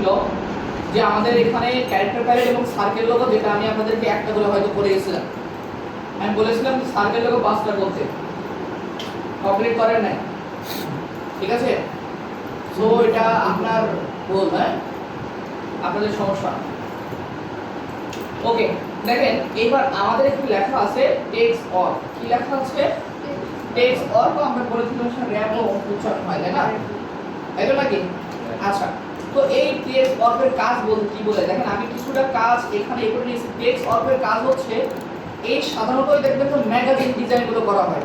ছিল যে আমাদের এখানে ক্যারেক্টার প্যালেট এবং সার্কেল লোগো, যেটা আমি আপনাদেরকে একটা করে হয়তো করে গেছিলাম। আমি বলেছিলাম যে সার্কেল লোগো 5টা করতে, কমপ্লিট করেন নাই, ঠিক আছে? সো এটা আপনার ভুল, হ্যাঁ, আপনাদের সমস্যা। ওকে, দেখেন এইবার আমাদের একটু লেখা আছে টেক্সট অর। কি লেখা আছে? Text or. তো আমরা বলেছিলাম স্যার র‍্যাপ ও উচ্চারণ হয়, তাই না? তাই তো নাকি? আচ্ছা, তো এই টেক্সট অর এর কাজ বলতে কি বলে দেখেন, আমি কিছুটা কাজ এখানে এই করে নিয়েছি। টেক্সট অর এর কাজ হচ্ছে এই সাধারণত দেখবেন তো ম্যাগাজিন ডিজাইনগুলো করা হয়।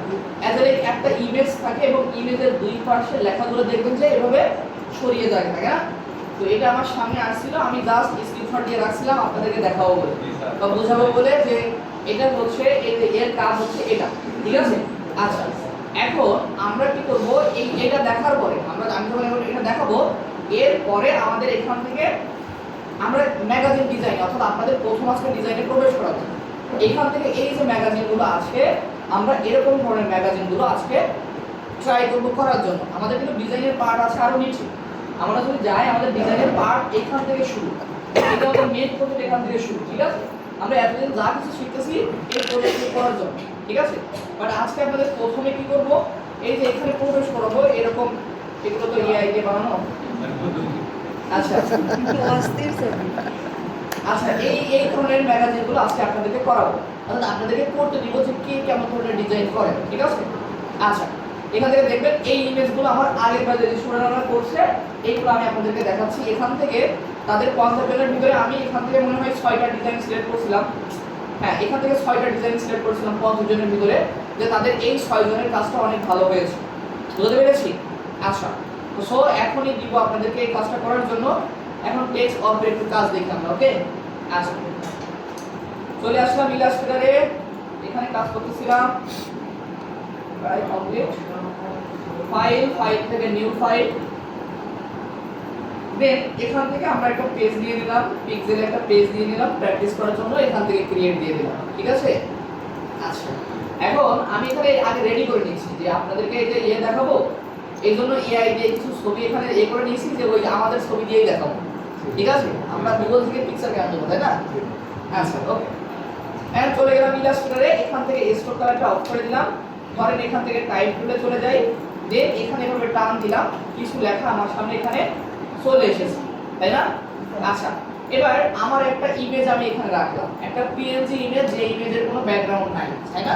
একটা ইমেজ থাকে এবং ইমেজের দুই পাশে লেখাগুলো দেখবেন যে এভাবে ছড়িয়ে যায়, তাই না? তো এটা আমার সামনে আসছিল, আমি জাস্ট স্ক্রিনশট দিয়ে রাখছিলাম আপনাদেরকে দেখাবো বলে বা বোঝাবো বলে যে এটা হচ্ছে এর কাজ হচ্ছে এটা, ঠিক আছে? আচ্ছা, এখন আমরা কি করব, এটা দেখার পরে আমি যখন এটা দেখাবো, এর পরে আমাদের এখান থেকে আমরা ম্যাগাজিন ডিজাইন অর্থাৎ আপনাদের প্রথম আজকে ডিজাইনে প্রবেশ করাবো। এখান থেকে এই যে ম্যাগাজিনগুলো আছে, আমরা এরকম ধরনের ম্যাগাজিনগুলো আজকে ট্রাই করব করার জন্য। আমাদের কিন্তু ডিজাইনের পার্ট আছে আরো নিচে। আমরা যদি যাই, আমাদের ডিজাইনের পার্ট এখান থেকে শুরু, এটা আমাদের মেন প্রজেক্ট এখান থেকে শুরু, ঠিক আছে? আমরা এতদিন যা কিছু শিখতেছি এই প্রজেক্ট করার জন্য, ঠিক আছে? বাট আজকে আপনাদের প্রথমে কি করব, এই যে এখানে প্রবেশ করাবো এরকম, এগুলো তো এআই দিয়ে বানানো। আচ্ছা আচ্ছা, এই ধরনের ম্যাগাজিনগুলো আজকে আপনাদেরকে করাবো, অর্থাৎ আপনাদেরকে করতে দিব যে কে কেমন ধরনের ডিজাইন করে, ঠিক আছে? আচ্ছা, এখান থেকে দেখবেন এই ইমেজগুলো আমার আগের বার যে স্টুডেন্টরা করছে এইগুলো আমি আপনাদেরকে দেখাচ্ছি। এখান থেকে তাদের কনসেপ্টের ভিতরে আমি এখান থেকে মনে হয় 6টা ডিজাইন সিলেক্ট করছিলাম। হ্যাঁ, এখান থেকে 6টা ডিজাইন সিলেক্ট করছিলাম 50 জনের ভিতরে, যে তাদের এই 6 জনের কাজটা অনেক ভালো হয়েছে। বুঝতে পেরেছি? আচ্ছা, তো সো এখনই দিব আপনাদেরকে এই কাজটা করার জন্য। এখন টেক্সট অফ একটু কাজ দেখি আমরা, ওকে? আচ্ছা, চলে আসলাম ইলাস্ট্রেটরে, এখানে কাজ করতেছিলাম, প্রায় কমপ্লিট। ফাইল থেকে নিউ ফাইল, দেন এখান থেকে আমরা একটা পেজ দিয়ে দিলাম, পিক্সেলে একটা পেজ দিয়ে দিলাম প্র্যাকটিস করার জন্য, এখান থেকে ক্রিয়েট দিয়ে দিলাম, ঠিক আছে? আচ্ছা, এখন আমি এখানে আগে রেডি করে নিয়েছি যে আপনাদেরকে এই যে দেখাবো, এই জন্য এআই দিয়ে কিছু ছবি এখানে করে নিয়েছি যে ওই আমাদের ছবি দিয়েই দেখাবো, ঠিক আছে? আমরা গুগল থেকে পিকচার কেন দেবো, তাই না? আচ্ছা, ওকে, এখন চলে গেলাম ইলাস্ট্রেটরে, এখান থেকে স্ট্রোক কালারটা অফ করে দিলাম। ধরেন এখান থেকে টাইপ টুলে চলে যাই, দেন এখানে এভাবে টান দিলাম, কিছু লেখা আমার সামনে এখানে চলে এসেছে, তাই না? আচ্ছা, এবার আমার একটা ইমেজ আমি এখানে রাখলাম, একটা পিএনজি ইমেজ, যে ইমেজের কোনো ব্যাকগ্রাউন্ড নাই, তাই না?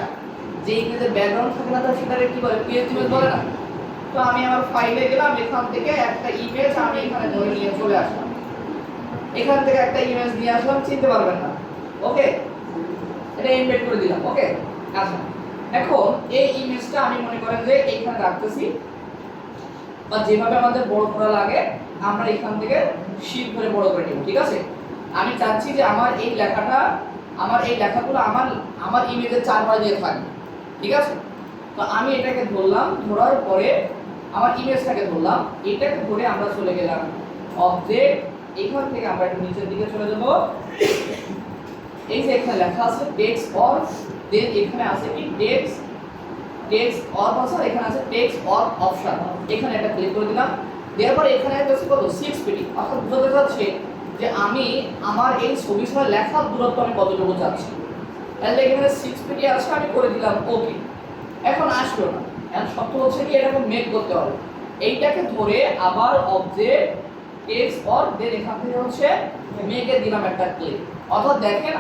যে ইমেজের ব্যাকগ্রাউন্ড থাকে না, সেটাকে কি বলে? পিএনজি ইমেজ বলে না? তো আমি আমার ফাইলে গেলাম, এখান থেকে একটা ইমেজ আমি এখানে ধরে নিয়ে চলে আসলাম, এখান থেকে একটা ইমেজ নিয়ে আসলাম, চিনতে পারবেন না, ওকে? এটা এমবেড করে দিলাম, ওকে? আচ্ছা, এখন এই ইমেজটা আমি মনে করেন যে এইখানে রাখতেছি, বা যেভাবে আমাদের বড় করা লাগে আমরা এখান থেকে শিফট করে বড় করে নিব, ঠিক আছে? আমি চাচ্ছি যে আমার এই লেখাগুলো আমার ইমেজের চারপাশে দিয়ে থাকবে, ঠিক আছে? তো আমি এটাকে ধরলাম, ধরার পরে আমার ইমেজটাকে ধরলাম, এটাকে ধরে আমরা চলে গেলাম অবজেক্ট, এখান থেকে আমরা একটু নিচের দিকে চলে যাব। এই যে এখানে লেখা আছে টেক্সট অর, দেন এখানে আছে কি টেক্সট অর ভাষা, এখানে আছে টেক্সট অর অপশন, এখানে একটা ক্লিক করে দিলাম। দেওয়ার পরে এখানে একটা কত 6 পিটি, অর্থাৎ বোঝাতে যাচ্ছে যে আমি আমার এই ছবির সাথে লেখার দূরত্ব আমি কতটুকু চাচ্ছি। তাহলে এখানে 6 পিটি আছে, আমি করে দিলাম ওকে। এখন আসলো না, এখন শর্ত হচ্ছে কি এটাকে মেক করতে হবে। এইটাকে ধরে আবার অবজেক্ট টেক্সট অর, দেন এখান থেকে হচ্ছে মেকে দিলাম একটা ক্লিক। অর্থাৎ দেখেন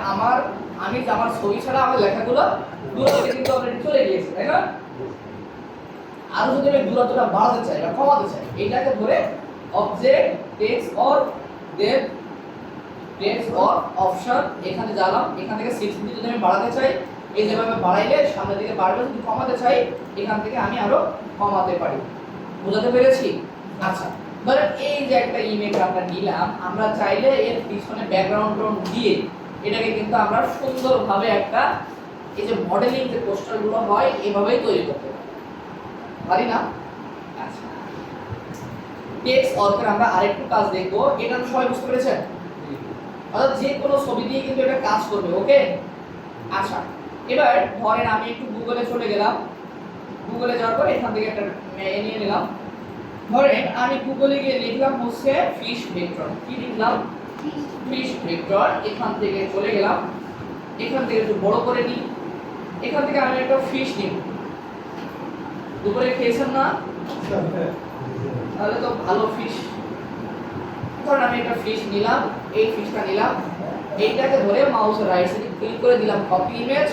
আমি আমার ছবি ছাড়া আমার লেখাগুলো দূরত্বে কিন্তু অলরেডি চলে গিয়েছে, তাই না? আর যদি আমি দূরত্বটা বাড়াতে চাই বা কমাতে চাই, এইটাকে ধরে object text or, then text or option, এখানে গেলাম, এখান থেকে 6 যদি আমি বাড়াতে চাই, এই যেভাবে বাড়াইলে সামনের দিকে বাড়বে, যদি কমাতে চাই এখান থেকে আমি আরো কমাতে পারি। বুঝাতে পেরেছি? আচ্ছা, ধরেন এই যে একটা ইমেজ আমরা নিলাম, আমরা চাইলে এর পিছনে ব্যাকগ্রাউন্ড দিয়ে এটাকে কিন্তু আমরা সুন্দরভাবে একটা এই যে মডেলিং যে পোস্টারগুলো হয় এভাবেই তৈরি করতে পারি না? আচ্ছা, টেক্সট অর্থের আমরা আরেকটু কাজ দেখবো, এটা তো সবাই বুঝতে পেরেছেন? অর্থাৎ যে কোনো ছবি দিয়ে কিন্তু এটা কাজ করবে, ওকে? আচ্ছা, এবার ধরেন আমি একটু গুগলে চলে গেলাম, গুগলে যাওয়ার পর এখান থেকে একটা নিয়ে নিলাম, ধরেন আমি গুগলে গিয়ে লিখলাম হচ্ছে ফিশ ভেক্টর। কি লিখলাম? Fish vector. এখান থেকে চলে গেলাম, এখান থেকে একটু বড় করে নিই, এখান থেকে আমি একটা ফিশ নিব। দুপুরে খেয়েছেন না? তাহলে তো ভালো ফিশ। ধরেন আমি একটা ফিশ নিলাম, এই ফিশটা নিলাম, এইটাকে ধরে মাউসের রাইট সাইডে ক্লিক করে দিলাম কপি ইমেজ,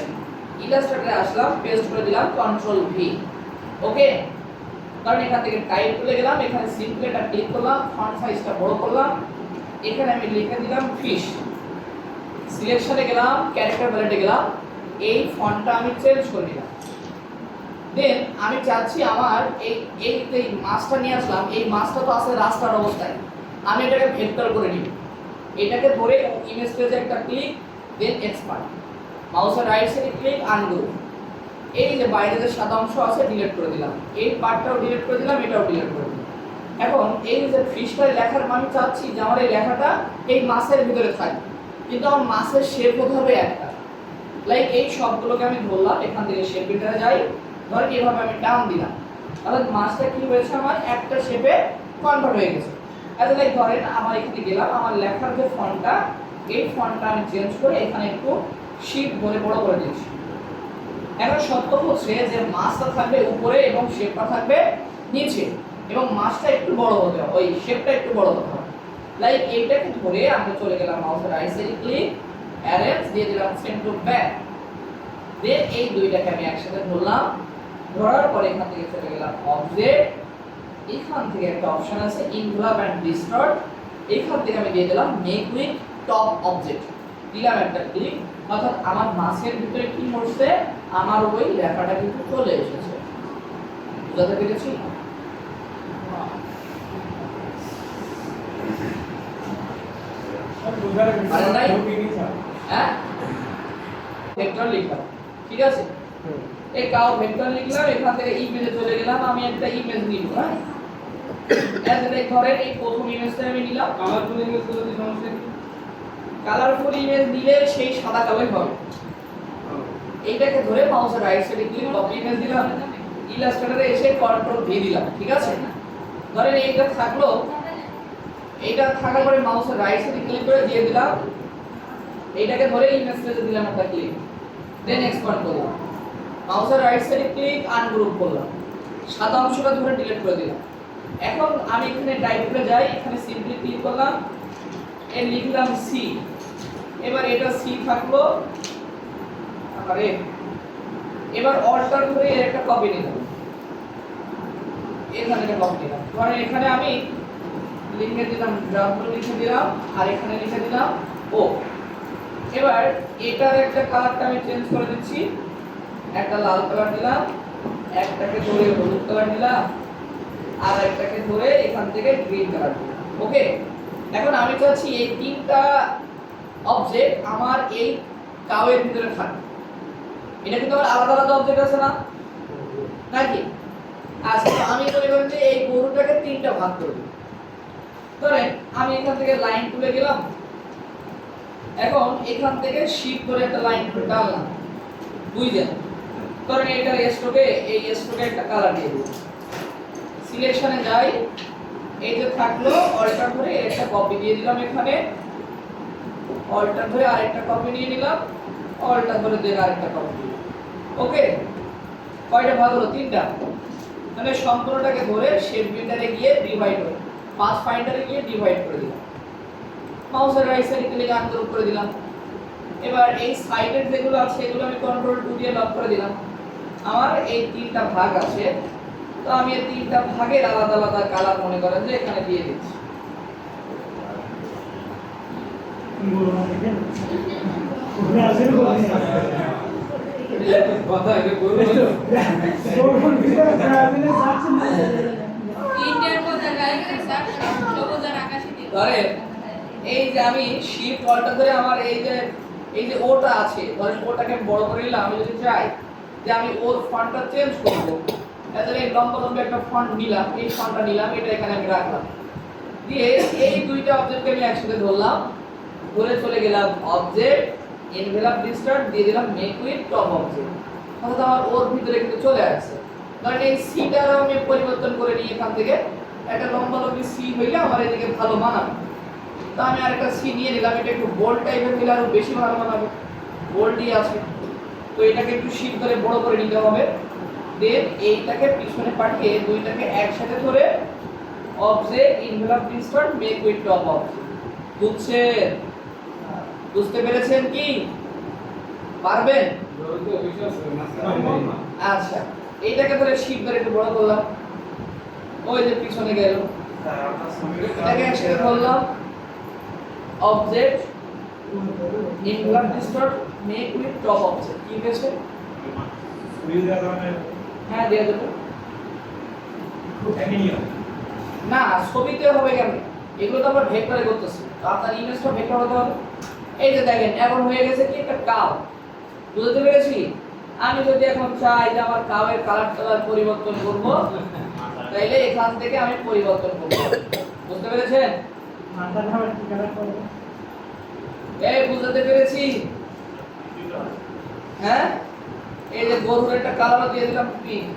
ইলাস্ট্রেটরে আসলাম, পেস্ট করে দিলাম কন্ট্রোল ভি। ওকে, কারণ এখান থেকে টাইপ করে গেলাম, এখানে সিম্পল এটা ক্লিক করলাম, ফন্ট সাইজটা বড় করলাম, এখানে আমি লিখে দিলাম ফিশ। সিলেকশনে গেলাম, ক্যারেক্টার প্যালেটে গেলাম, এই ফন্টটা আমি চেঞ্জ করে দিলাম। দেন আমি চাচ্ছি আমার এই মাছটা নিয়ে আসলাম, এই মাছটা তো আছে রাস্তার অবস্থায়, আমি এটাকে ভেক্টর করে নিব। এটাকে ধরে ইমেজ পেজে একটা ক্লিক, দেন এক্সপান্ড, মাউসের রাইট সাইডে ক্লিক, আনগ্রুপ। এই যে বাইরে যে সাদা অংশ আছে ডিলিট করে দিলাম, এই পার্টটাও ডিলিট করে দিলাম, এটাও ডিলিট করে দিলাম। এখন এই যে ফিশটার লেখার আমি চাচ্ছি যে আমার এই লেখাটা এই মাছের ভিতরে থাকবে, কিন্তু আমার মাছের শেপ হতে হবে একটা। লাইক এই সবগুলোকে আমি ধরলাম, এখান থেকে শেপ ভিতরে যাই, ধর এইভাবে আমি টান দিলাম, তাহলে মাছটা কি হয়েছে আমার একটা শেপে কনভার্ট হয়ে গেছে। আচ্ছা লাইক ধরেন আমার এখানে গেলাম, আমার লেখার যে ফন্টটা, এই ফন্টটা আমি চেঞ্জ করে এখানে একটু শিফট ধরে বড় করে দিয়েছি। এখন সত্য হচ্ছে যে মাছটা থাকবে উপরে এবং শেপটা থাকবে নিচে, এবং মাছটা একটু বড় হতে হবে, ওই শেপটা একটু বড় হতে হবে। লাইক এইটাকে ধরে আমরা চলে গেলাম মাউসের রাইট সাইডে ক্লিক, অ্যারেঞ্জ দিয়ে দিলাম সেন্ড টু ব্যাক। দেন এই দুইটাকে আমি একসাথে ধরলাম, ধরার পরে এখান থেকে চলে গেলাম অবজেক্ট, এখান থেকে একটা অপশন আছে ইনভলভ এন্ড ডিস্টর্ট, এখান থেকে আমি দিয়ে দিলাম মেক উইথ টপ অবজেক্ট, দিলাম একটা ক্লিক। অর্থাৎ আমার মাছের ভিতরে কি হচ্ছে, আমার ওই লেখাটা কিন্তু চলে এসেছে। বুঝাতে পেরেছি? হ্যাঁ, ভেক্টর লিখলাম, ঠিক আছে, এই কাও ভেক্টর লিখলাম, এখান থেকে ইমেজে চলে গেলাম, আমি একটা ইমেজ নিব। হ্যাঁ, এখানে ধরেন এই প্রথম ইমেজটা আমি নিলাম, কালারফুল ইমেজ গুলো কি সমস্যা কি? কালারফুল ইমেজ নিলে সেই সাদা কালোই হবে। এইটাকে ধরে মাউসের রাইট সাইডে ক্লিক, কপি ইমেজ দিলাম, ইলাস্ট্রেটরে এসে কন্ট্রোল ভি দিলাম, ঠিক আছে। ধরেন এইটা থাকলো, এইটা থাকার পরে মাউসের রাইট সাইডে ক্লিক করে দিয়ে দিলাম, এইটাকে ধরে ইমেজ পেজে দিলাম একটা ক্লিক, দেন এক্সপান্ড করলাম, মাউসের রাইট সাইডে ক্লিক, আনগ্রুপ করলাম, সাদা অংশটা ধরে ডিলিট করে দিলাম। এখন আমি এখানে টাইপে যাই, এখানে সিম্পলি ক্লিক করলাম, এর লিখলাম সি। এবার এটা সি থাকলো, আরে এবার অল্টার করে এর একটা কপি নিলাম, এখানে একটা কপি নিলাম। ধরেন এখানে আমি লিখে দিলাম ডাব্লিউ, লিখে দিলাম, আর এখানে লিখে দিলাম ও। এবার এটার একটা কালারটা আমি চেঞ্জ করে দিচ্ছি, একটা লাল কালার দিলাম, একটাকে ধরে হলুদ কালার দিলাম, আর একটাকে ধরে এখান থেকে গ্রিন কালার দিলাম। ওকে, এখন আমি চাচ্ছি এই তিনটা অবজেক্ট আমার এই কাওয়ের ভিতরে থাকবে। এটা কিন্তু আমার আলাদা আলাদা অবজেক্ট আছে না, নাকি? আচ্ছা, আমি মনে করি যে এই গরুটাকে তিনটা ভাগ করব। ধরেন আমি এখান থেকে লাইন তুলে গেলাম, এখন এখান থেকে শিফট করে একটা লাইন টানলাম, বুঝলেন? ধরেন এটার স্ট্রোকে, এই স্ট্রোকে একটা কালার দিয়ে দেব, সিলেকশনে যাই, এই যে থাকলো অল্টার ধরে একটা কপি দিয়ে দিলাম, এখানে অল্টার ধরে আরেকটা কপি নিয়ে নিলাম, অল্টার ধরে দেন আরেকটা কপি। ওকে, কয়টা ভাগ হলো? তিনটা। মানে সম্পূর্ণটাকে ধরে শেপ বিল্ডারে গিয়ে ডিভাইড করে, পাথ ফাইন্ডারে গিয়ে ডিভাইড করে দিলাম, মাউসের রাইট সাইডে ক্লিক আনগ্রুপ করে দিলাম। এবার এই সাইডের যেগুলো আছে এগুলো আমি কন্ট্রোল 2 দিয়ে লক করে দিলাম। আমার এই তিনটা ভাগ আছে, তো আমি এই তিনটা ভাগের আলাদা আলাদা কালার মনে করেন যে এখানে দিয়ে দিচ্ছি। কথা আগে বলবো ধরেন এই যে আমি শিফট অল্টার ধরে আমার এই যে ওটা আছে, ধরেন ওটাকে বড় করে নিলাম। আমি যদি চাই যে আমি ওর ফন্টটা চেঞ্জ করব, তাহলে এই লম্বা লম্বা একটা ফন্ট নিলাম, এই ফন্টটা নিলাম, এটা এখানে আমি রাখলাম, দিয়ে এই দুইটা অবজেক্টকে আমি একসাথে ধরলাম, ধরে চলে গেলাম অবজেক্ট, এনভেলপ ডিস্টার্ট দিয়ে দিলাম মেক উইথ টপ অবজেক্ট। অর্থাৎ আমার ওর ভিতরে কিন্তু চলে আসছে। ধরেন এই সিটারও আমি পরিবর্তন করে নিয়ে এখান থেকে একটা লম্বা লম্বি সি হইলে আমার এদিকে ভালো মানাবে। তো আমি আরেকটা সি নিয়ে নিলাম, এটা একটু বোল্ড টাইপের হইলে আরো বেশি ভালো মানাবে, বোল্ডই আছে। তো এটাকে একটু শিফট করে বড় করে নিতে হবে। দেন এইটাকে পিছনে পাঠিয়ে দুইটাকে একসাথে ধরে object envelope distance make with top object. বুঝছেন? বুঝতে পেরেছেন কি? পারবেন? আচ্ছা, এইটাকে ধরে শিফট ধরে একটু বড় করলাম, ওই যে পিছনে গেল, এটাকে একসাথে ধরলাম object envelope distance make with top object. কি হয়েছে? হ্যাঁ দিয়ে দেবো। না ছবিতে হবে কেন, এগুলো তো আমরা ভেক্টরে করতেছি, তো আপনার ইমেজটা ভেক্টর হতে হবে। এই যে দেখেন এখন হয়ে গেছে কি একটা কাও, বুঝতে পেরেছি? আমি যদি এখন চাই যে আমার কাওয়ের কালার পরিবর্তন করব, তাইলে এখান থেকে আমি পরিবর্তন করব। বুঝতে পেরেছেন? মাথাটা আবার কি কালার করব? এই বুঝতে পেরেছি? হ্যাঁ, এই যে গোল একটা কালার দিয়ে দিলাম পিঙ্ক।